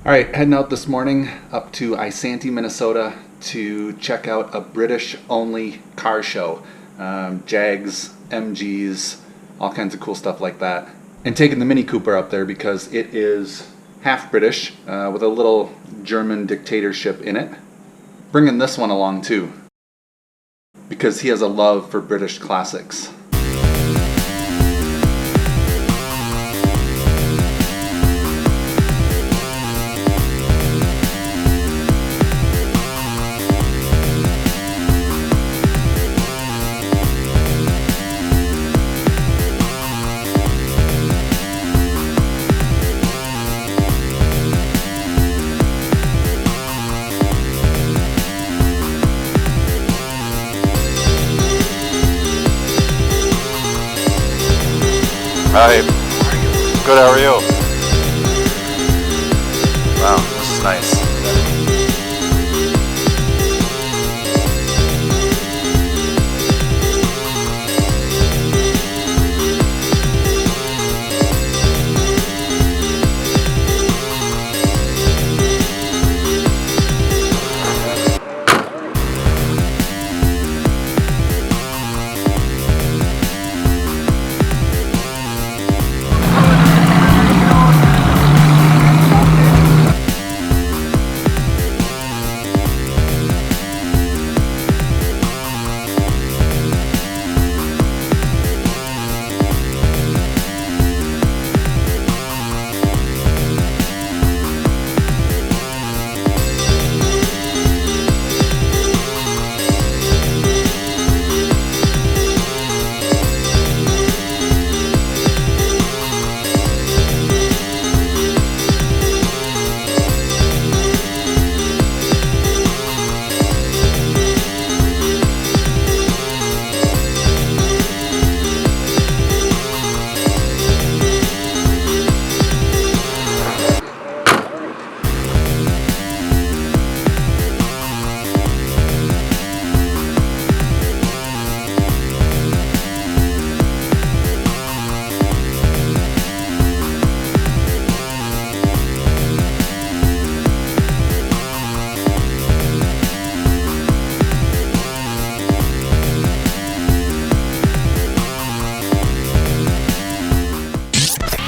All right, heading out this morning up to Isanti, Minnesota to check out a British-only car show. Jags, MGs, all kinds of cool stuff like that. And taking the Mini Cooper up there because it is half British with a little German dictatorship in it. Bringing this one along too because he has a love for British classics. Hi. Good, how are you? Wow, this is nice.